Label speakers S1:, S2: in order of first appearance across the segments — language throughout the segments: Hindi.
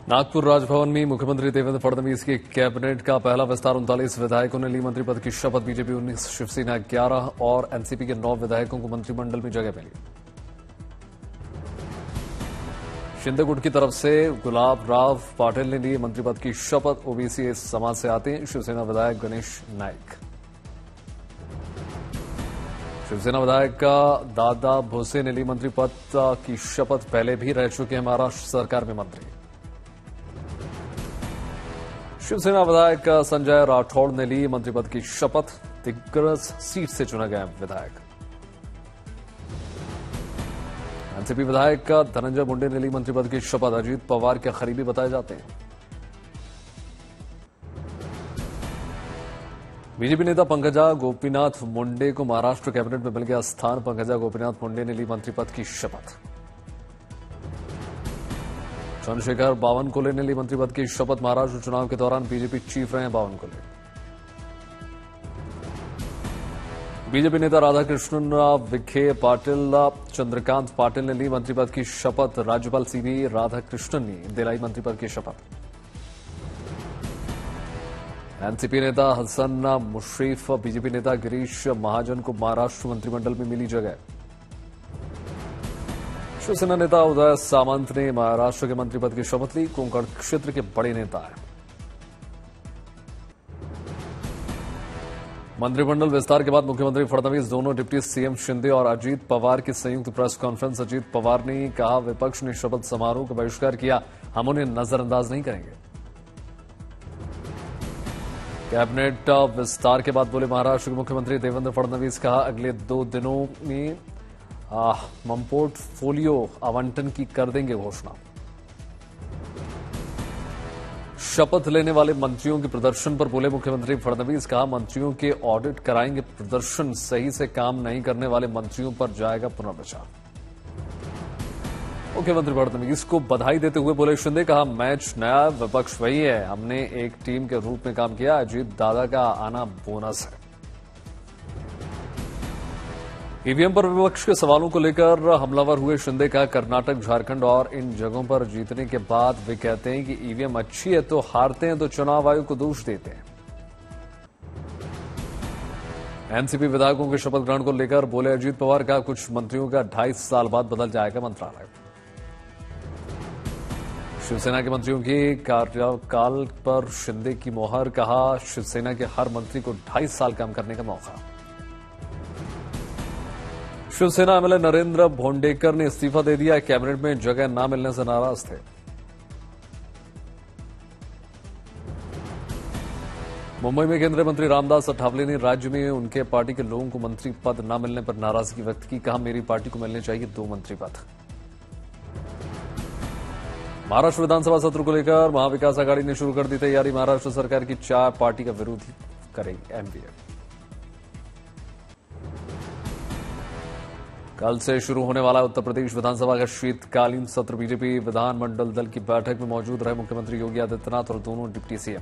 S1: नागपुर राजभवन में मुख्यमंत्री देवेंद्र फडणवीस की कैबिनेट का पहला विस्तार 39 विधायकों ने ली मंत्री पद की शपथ। बीजेपी 19, शिवसेना 11 और एनसीपी के 9 विधायकों को मंत्रिमंडल में जगह मिली। शिंदे गुट की तरफ से गुलाब राव पाटिल ने ली मंत्री पद की शपथ। ओबीसी समाज से आते हैं शिवसेना विधायक गणेश नाइक। शिवसेना विधायक का दादा भोसे ने ली मंत्री पद की शपथ। पहले भी रह चुके हैं महाराष्ट्र सरकार में मंत्री। शिवसेना विधायक संजय राठौड़ ने ली मंत्री पद की शपथ। दिग्रस सीट से चुना गया विधायक। एनसीपी विधायक धनंजय मुंडे ने ली मंत्री पद की शपथ। अजीत पवार के करीबी बताए जाते हैं। बीजेपी नेता पंकजा गोपीनाथ मुंडे को महाराष्ट्र कैबिनेट में मिल गया स्थान। पंकजा गोपीनाथ मुंडे ने ली मंत्री पद की शपथ। चंद्रशेखर बावनकुले ने ली मंत्री पद की शपथ। महाराष्ट्र चुनाव के दौरान बीजेपी चीफ रहे हैं बावनकुले। बीजेपी नेता राधाकृष्णन विखे पाटिल चंद्रकांत पाटिल ने ली मंत्री पद की शपथ। राज्यपाल सीवी राधाकृष्णन ने दिलाई मंत्री पद की शपथ। एनसीपी नेता हसन मुश्रीफ, बीजेपी नेता गिरीश महाजन को महाराष्ट्र मंत्रिमंडल में मिली जगह। शिवसेना नेता उदय सामंत ने महाराष्ट्र के मंत्री पद की शपथ ली। कोंकण क्षेत्र के बड़े नेता हैं। मंत्रिमंडल विस्तार के बाद मुख्यमंत्री फडणवीस, दोनों डिप्टी सीएम शिंदे और अजीत पवार की संयुक्त प्रेस कॉन्फ्रेंस। अजीत पवार ने कहा, विपक्ष ने शपथ समारोह का बहिष्कार किया, हम उन्हें नजरअंदाज नहीं करेंगे। कैबिनेट विस्तार के बाद बोले महाराष्ट्र के मुख्यमंत्री देवेंद्र फडणवीस। कहा, अगले 2 दिनों में पोर्टफोलियो आवंटन की कर देंगे घोषणा। शपथ लेने वाले मंत्रियों के प्रदर्शन पर बोले मुख्यमंत्री फडणवीस। कहा, मंत्रियों के ऑडिट कराएंगे, प्रदर्शन सही से काम नहीं करने वाले मंत्रियों पर जाएगा पुनर्विचार। मुख्यमंत्री फडणवीस को बधाई देते हुए बोले शिंदे। कहा, मैच नया, विपक्ष वही है, हमने एक टीम के रूप में काम किया, अजीत दादा का आना बोनस है। ईवीएम पर विपक्ष के सवालों को लेकर हमलावर हुए शिंदे। का कर्नाटक, झारखंड और इन जगहों पर जीतने के बाद वे कहते हैं कि ईवीएम अच्छी है तो हारते हैं तो चुनाव आयोग को दोष देते हैं। एनसीपी विधायकों के शपथ ग्रहण को लेकर बोले अजीत पवार। का कुछ मंत्रियों का 2.5 साल बाद बदल जाएगा मंत्रालय। शिवसेना के मंत्रियों के कार्यकाल पर शिंदे की मोहर। कहा, शिवसेना के हर मंत्री को 2.5 साल काम करने का मौका। शिवसेना एमएलए नरेंद्र भोंडेकर ने इस्तीफा दे दिया। कैबिनेट में जगह न मिलने से नाराज थे। मुंबई में केंद्रीय मंत्री रामदास अठावले ने राज्य में उनके पार्टी के लोगों को मंत्री पद न मिलने पर नाराजगी व्यक्त की। कहा, मेरी पार्टी को मिलने चाहिए 2 मंत्री पद। महाराष्ट्र विधानसभा सत्र को लेकर महाविकास आघाड़ी ने शुरू कर दी तैयारी। महाराष्ट्र सरकार की 4 पार्टी का विरोध करेगी एमवीएम। कल से शुरू होने वाला उत्तर प्रदेश विधानसभा का शीतकालीन सत्र। बीजेपी विधानमंडल दल की बैठक में मौजूद रहे मुख्यमंत्री योगी आदित्यनाथ और दोनों deputy CM.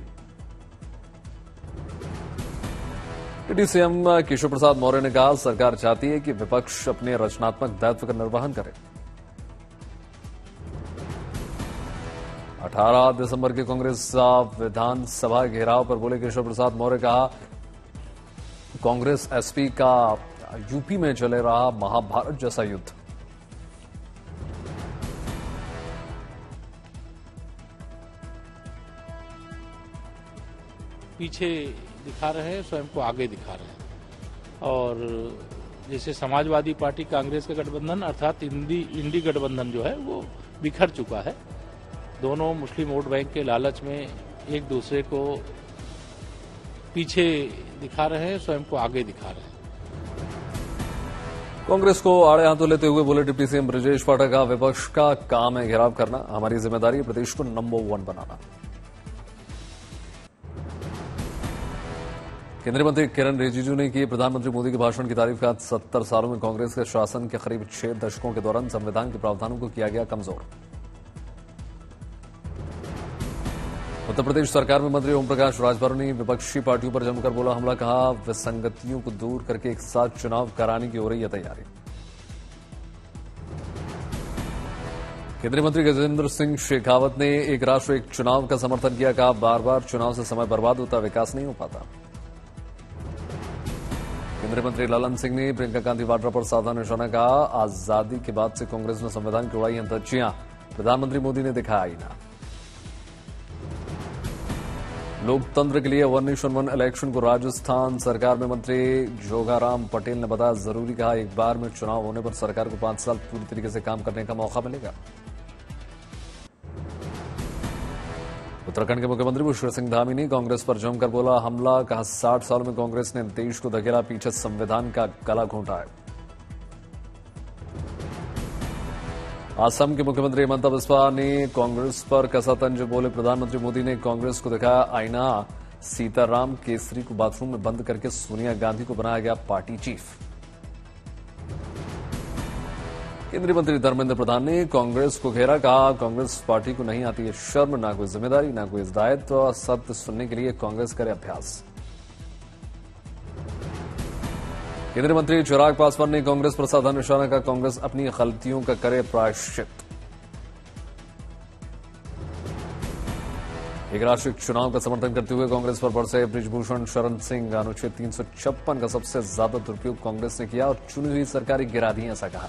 S1: Deputy CM Keshav Prasad Maurya ने कहा, सरकार चाहती है कि विपक्ष अपने रचनात्मक दायित्व का निर्वहन करे। 18 दिसंबर के कांग्रेस विधानसभा घेराव पर बोले केशव प्रसाद मौर्य। कहा, कांग्रेस एसपी का यूपी में चले रहा महाभारत जैसा युद्ध।
S2: पीछे दिखा रहे हैं, स्वयं को आगे दिखा रहे हैं। और जैसे समाजवादी पार्टी कांग्रेस का गठबंधन अर्थात इंडी गठबंधन जो है वो बिखर चुका है। दोनों मुस्लिम वोट बैंक के लालच में एक दूसरे को पीछे दिखा रहे हैं, स्वयं को आगे दिखा रहे हैं।
S1: कांग्रेस को आड़े हाथों लेते हुए बोले डिप्टी सीएम ब्रजेश पाठक। का विपक्ष का काम है घेराव करना, हमारी जिम्मेदारी है प्रदेश को नंबर 1 बनाना। केंद्रीय मंत्री किरण रिजिजू ने की प्रधानमंत्री मोदी के भाषण की तारीफ। का 70 सालों में कांग्रेस के शासन के करीब 6 दशकों के दौरान संविधान के प्रावधानों को किया गया कमजोर। उत्तर प्रदेश सरकार में मंत्री ओम प्रकाश राजभर ने विपक्षी पार्टियों पर जमकर बोला हमला। कहा, विसंगतियों को दूर करके एक साथ चुनाव कराने की हो रही है तैयारी। केंद्रीय मंत्री गजेंद्र सिंह शेखावत ने एक राष्ट्र एक चुनाव का समर्थन किया। कहा, बार बार चुनाव से समय बर्बाद होता, विकास नहीं हो पाता। केंद्रीय मंत्री ललन सिंह ने प्रियंका गांधी वाड्रा पर साधा निशाना। कहा, आजादी के बाद से कांग्रेस ने संविधान की उड़ाई धज्जियां, प्रधानमंत्री मोदी ने दिखाया आईना। लोकतंत्र के लिए 1 नेशन 1 इलेक्शन को राजस्थान सरकार में मंत्री जोगाराम पटेल ने बताया जरूरी। कहा, एक बार में चुनाव होने पर सरकार को 5 साल पूरी तरीके से काम करने का मौका मिलेगा। उत्तराखंड के मुख्यमंत्री पुष्कर सिंह धामी ने कांग्रेस पर जमकर बोला हमला। कहा, 60 सालों में कांग्रेस ने देश को धकेला पीछे, संविधान का गला घोंटा है। असम के मुख्यमंत्री हिमंता बिस्वा ने कांग्रेस पर कसा तंज। बोले, प्रधानमंत्री मोदी ने कांग्रेस को दिखाया आईना। सीताराम केसरी को बाथरूम में बंद करके सोनिया गांधी को बनाया गया पार्टी चीफ। केंद्रीय मंत्री धर्मेंद्र प्रधान ने कांग्रेस को घेरा। कहा, कांग्रेस पार्टी को नहीं आती है शर्म, ना कोई जिम्मेदारी, ना कोई दायित्व। सत्य सुनने के लिए कांग्रेस करे अभ्यास। केंद्रीय मंत्री चिराग पासवान ने कांग्रेस पर साधा निशाना। का कांग्रेस अपनी गलतियों का करे प्रायश्चित। एक राष्ट्रीय चुनाव का समर्थन करते हुए कांग्रेस पर बरसे बृजभूषण शरण सिंह। अनुच्छेद 356 का सबसे ज्यादा दुरुपयोग कांग्रेस ने किया और चुनी हुई सरकारें गिरा दी, ऐसा कहा।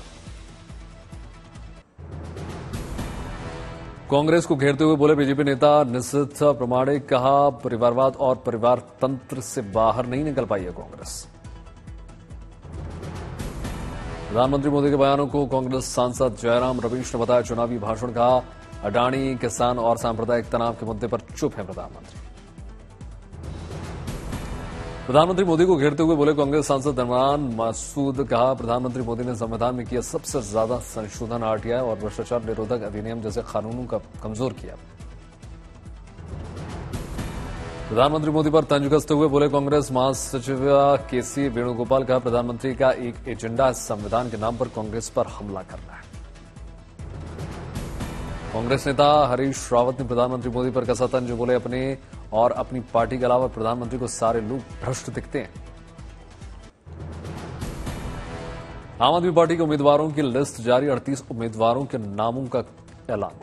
S1: कांग्रेस को घेरते हुए बोले बीजेपी नेता निशित प्रमाणिक। कहा, परिवारवाद और परिवार तंत्र से बाहर नहीं निकल पाई है कांग्रेस। प्रधानमंत्री मोदी के बयानों को कांग्रेस सांसद जयराम रमेश ने बताया चुनावी भाषण। कहा, अडानी, किसान और सांप्रदायिक तनाव के मुद्दे पर चुप है प्रधानमंत्री। प्रधानमंत्री मोदी को घेरते हुए बोले कांग्रेस सांसद इमरान मसूद। कहा, प्रधानमंत्री मोदी ने संविधान में किया सबसे ज्यादा संशोधन आरटीआई और भ्रष्टाचार निरोधक अधिनियम जैसे कानूनों का कमजोर किया। प्रधानमंत्री मोदी पर तंज कसते हुए बोले कांग्रेस महासचिव केसी वेणुगोपाल। कहा, प्रधानमंत्री का एक एजेंडा संविधान के नाम पर कांग्रेस पर हमला करना है। कांग्रेस नेता हरीश रावत ने प्रधानमंत्री मोदी पर कसा तंज। बोले, अपने और अपनी पार्टी के अलावा प्रधानमंत्री को सारे लोग भ्रष्ट दिखते हैं। आम आदमी पार्टी के उम्मीदवारों की लिस्ट जारी। 38 उम्मीदवारों के नामों का ऐलान।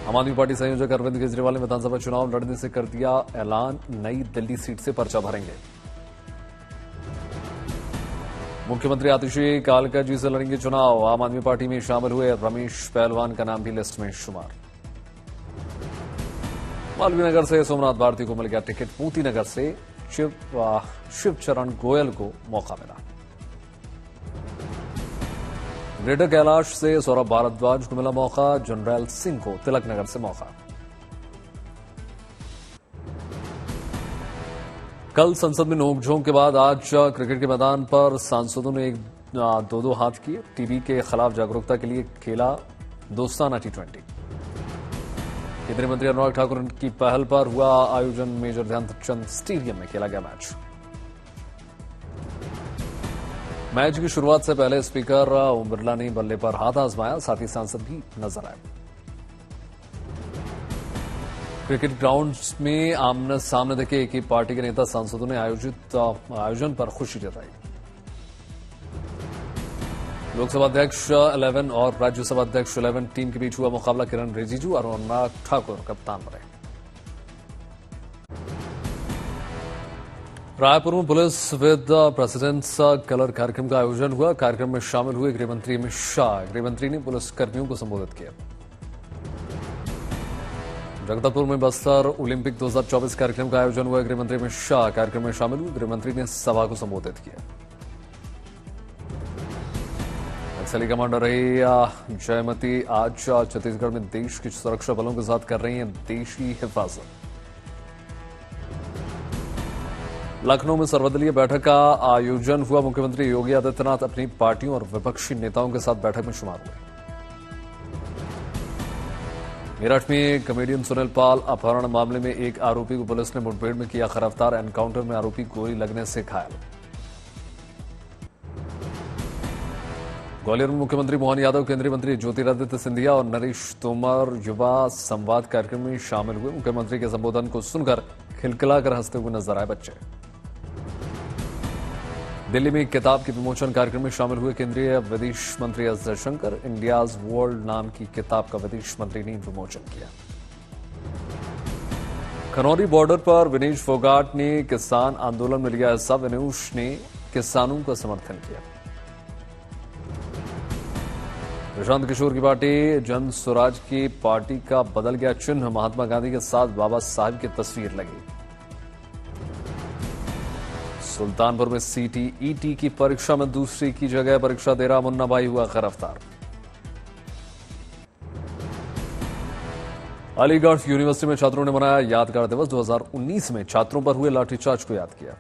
S1: आम आदमी पार्टी संयोजक अरविंद केजरीवाल ने विधानसभा चुनाव लड़ने से कर दिया ऐलान। नई दिल्ली सीट से पर्चा भरेंगे। मुख्यमंत्री आतिशी कालका जी से लड़ेंगे चुनाव। आम आदमी पार्टी में शामिल हुए रमेश पहलवान का नाम भी लिस्ट में शुमार। मालवीय से सोमनाथ भारती को मिल गया टिकट। मोती नगर से शिवचरण गोयल को मौका मिला। ग्रेटर कैलाश से सौरभ भारद्वाज को मिला मौका। जनरल सिंह को तिलक नगर से मौका। कल संसद में नोकझोंक के बाद आज क्रिकेट के मैदान पर सांसदों ने 2-2 हाथ किए। टीबी के खिलाफ जागरूकता के लिए खेला दोस्ताना T20। केंद्रीय मंत्री अनुराग ठाकुर की पहल पर हुआ आयोजन। मेजर ध्यानचंद स्टेडियम में खेला गया मैच की शुरुआत से पहले स्पीकर ओम बिरला ने बल्ले पर हाथ आजमाया। साथ ही सांसद भी नजर आए। क्रिकेट ग्राउंड में आमने सामने देखे एक ही पार्टी के नेता सांसदों ने आयोजन पर खुशी जताई। लोकसभा अध्यक्ष 11 और राज्यसभा अध्यक्ष 11 टीम के बीच हुआ मुकाबला। किरण रिजिजू और अनुराग ठाकुर कप्तान बने। रायपुर में पुलिस विद प्रेसिडेंट्स कलर कार्यक्रम का आयोजन हुआ। कार्यक्रम में शामिल हुए गृहमंत्री अमित शाह। गृहमंत्री ने पुलिसकर्मियों को संबोधित किया। जगदलपुर में बस्तर ओलंपिक 2024 कार्यक्रम का आयोजन हुआ। गृहमंत्री अमित शाह कार्यक्रम में शामिल हुए। गृहमंत्री ने सभा को संबोधित किया। नक्सली कमांडर रही जयमती आज छत्तीसगढ़ में देश की सुरक्षा बलों के साथ कर रही हैं देशी हिफाजत। लखनऊ में सर्वदलीय बैठक का आयोजन हुआ। मुख्यमंत्री योगी आदित्यनाथ अपनी पार्टियों और विपक्षी नेताओं के साथ बैठक में शुमार हुए। मेरठ में कॉमेडियन सुनील पाल अपहरण मामले में एक आरोपी को पुलिस ने मुठभेड़ में किया गिरफ्तार। एनकाउंटर में आरोपी गोली लगने से घायल। ग्वालियर में मुख्यमंत्री मोहन यादव, केंद्रीय मंत्री ज्योतिरादित्य सिंधिया और नरेश तोमर युवा संवाद कार्यक्रम में शामिल हुए। मुख्यमंत्री के संबोधन को सुनकर खिलखिलाकर हंसते हुए नजर आए बच्चे। दिल्ली में एक किताब के विमोचन कार्यक्रम में शामिल हुए केंद्रीय विदेश मंत्री एस जयशंकर। इंडियाज वर्ल्ड नाम की किताब का विदेश मंत्री ने विमोचन किया। खनौरी बॉर्डर पर विनेश फोगाट ने किसान आंदोलन में लिया हिस्सा। विनेश ने किसानों का समर्थन किया। प्रशांत किशोर की पार्टी जन स्वराज की पार्टी का बदल गया चिन्ह। महात्मा गांधी के साथ बाबा साहब की तस्वीर लगी। सुल्तानपुर में सीटीईटी की परीक्षा में दूसरी की जगह परीक्षा दे रहा मुन्ना भाई हुआ गिरफ्तार। अलीगढ़ यूनिवर्सिटी में छात्रों ने मनाया यादगार दिवस। 2019 में छात्रों पर हुए लाठीचार्ज को याद किया।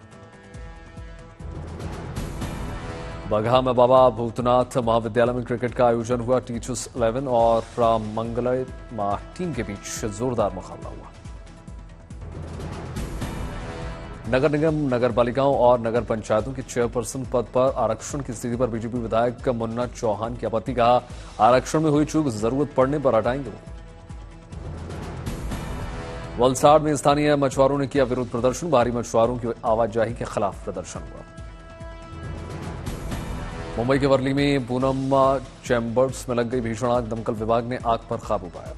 S1: बगहा में बाबा भूतनाथ महाविद्यालय में क्रिकेट का आयोजन हुआ। टीचर्स 11 और मंगलय टीम के बीच जोरदार मुकाबला हुआ। नगर निगम, नगर पालिकाओं और नगर पंचायतों की चेयरपर्सन पद पर आरक्षण की स्थिति पर बीजेपी विधायक मुन्ना चौहान की आपत्ति। कहा, आरक्षण में हुई चूक जरूरत पड़ने पर हटाएंगे। वलसाड़ में स्थानीय मछुआरों ने किया विरोध प्रदर्शन। बाहरी मछुआरों की आवाजाही के खिलाफ प्रदर्शन हुआ। मुंबई के वर्ली में पूनम चैम्बर्स में लग गई भीषण आग। दमकल विभाग ने आग पर काबू पाया।